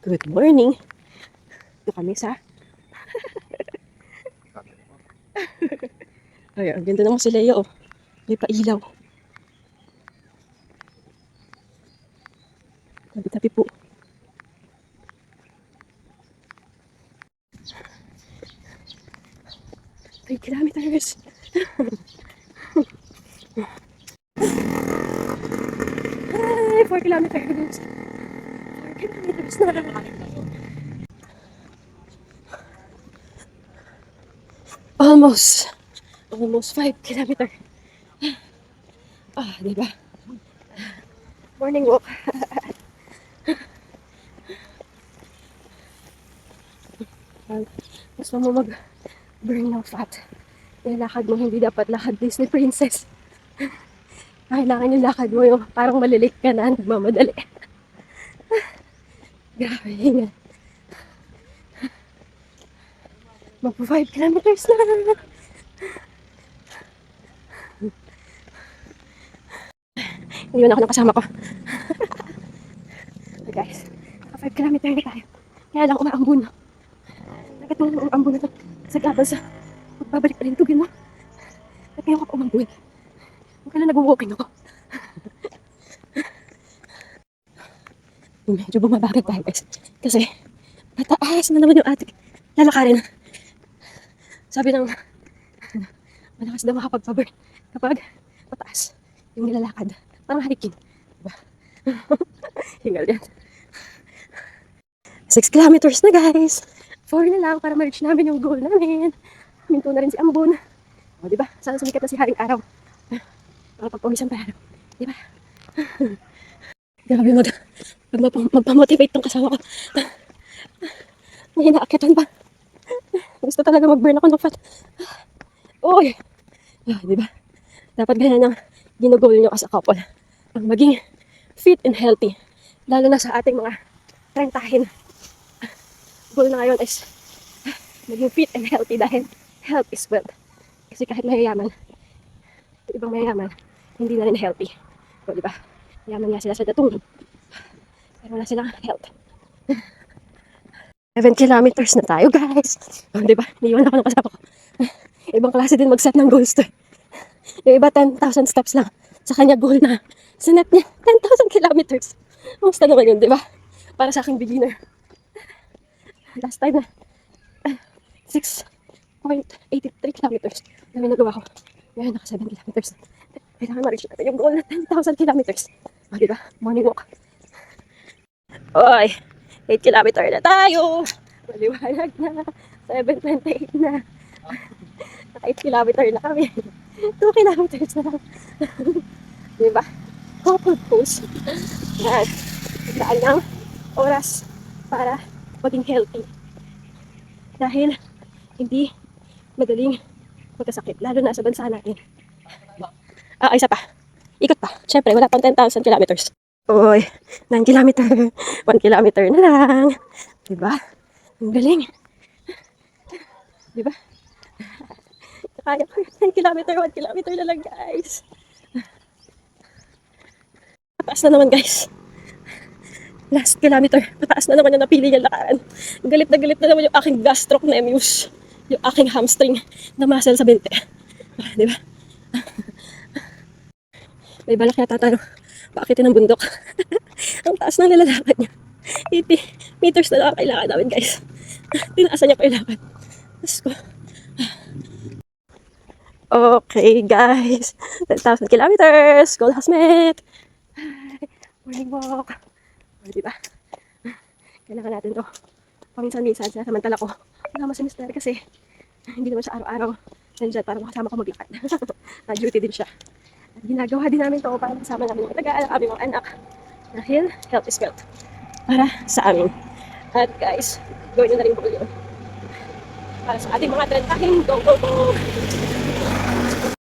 Good morning. Ito kami sa... Ay, ang ganda naman si Leo. Oh. May pailaw. Tabi-tabi po. Ay, kilometers. Ay, 4 kilometers. 4 kilometers na. Almost 5 kilometers. Ah, diba? Morning walk. Gusto mo mag-burn ng fat. Nilakad mo, hindi dapat lakad Disney princess. Kailangan yung lakad mo yung parang malilik ka na, nagmamadali. Grabe, hinga. Magpo 5 kilometers na. Hindi na ako ng kasama ko. Okay guys, 5 kilometers na tayo. Kaya lang umaambun. Bakit mo umaambun na ito? Sa laban sa magbabalik pa rin tugin mo. At ngayon ako umambun. Huwag ka na nag-walking ako. Medyo bumabagal tayo guys. Kasi mataas na naman yung ating lalakarin. Sabi ng malakas daw makapag-cover kapag mataas yung nilalakad. Parang hiking. Diba? Hingal yan. 6 kilometers na guys. 4 na lang para ma-reach namin yung goal namin. Minto na rin si Ambon. O diba? Sana sumikat na si Haring Araw. Para pagpawisan pa araw. Diba? Grabe magpamotivate tong kasama ko. May hinaakyatan pa. Gusto talaga mag-burn ako ng fat. Uy! Diba? Dapat ganyan ang ginugol nyo as a couple. Ang maging fit and healthy. Lalo na sa ating mga trentahin. Goal na ngayon is maging fit and healthy dahil health is wealth. Kasi kahit mayayaman, yung ibang mayayaman, hindi na rin healthy. So, diba? Mayaman nga sila sa datong. Pero wala silang health. 7 kilometers na tayo, guys. Diba? Niiwan ako ng kasama ko. Ibang klase din mag-set ng goals to. Yung iba 10,000 steps lang. Sa kanya goal na sinet niya 10,000 kilometers. Musta naman yun, diba? Para sa aking beginner. Last time na 6.83 kilometers na nagawa ko. Ngayon naka 7 kilometers. Kailangan ma-reach natin yung goal na 10,000 kilometers. Diba? Morning walk. Oy! 8 kilometer na tayo. Maliwanag na. 7:28 na. Naka 8 kilometer na kami. 2 kilometers na lang. Diba? Couple pose. Yan. Daan ng oras para maging healthy. Dahil hindi madaling magkasakit. Lalo na sa bansa natin. Isa pa. Ikot pa. Siyempre, wala pang 10,000 kilometers. Uy, 9 kilometer. 1 kilometer na lang. Diba? Ang galing. Diba? Kaya ko 9 kilometer, 1 kilometer na lang, guys. Mataas na naman, guys. Last kilometer. Mataas na naman yung napili niyang lakaran. Galit na naman yung aking gastrocnemius. Yung aking hamstring na muscle sa binte. Diba? May balak yata tayo. Paakitin ng bundok. Ang taas ng nilalakad niya. 80 meters na lang kailangan namin, guys. Tinaasan niya pa yung lakad. Diyos ko. Okay, guys. 10,000 kilometers. Goal has met. Morning walk. Diba? Kailangan natin to. Paminsan-minsan, samantala ko. Kasama si Mr. kasi hindi naman siya araw-araw nandiyan para makasama ko maglakad. Na-duty din siya. At ginagawa din namin to para kasama namin yung taga-alang aming mga anak. Dahil health is wealth. Para sa amin. At guys, gawin nyo na rin po yun. Para sa ating mga trentahin. Go, go, go!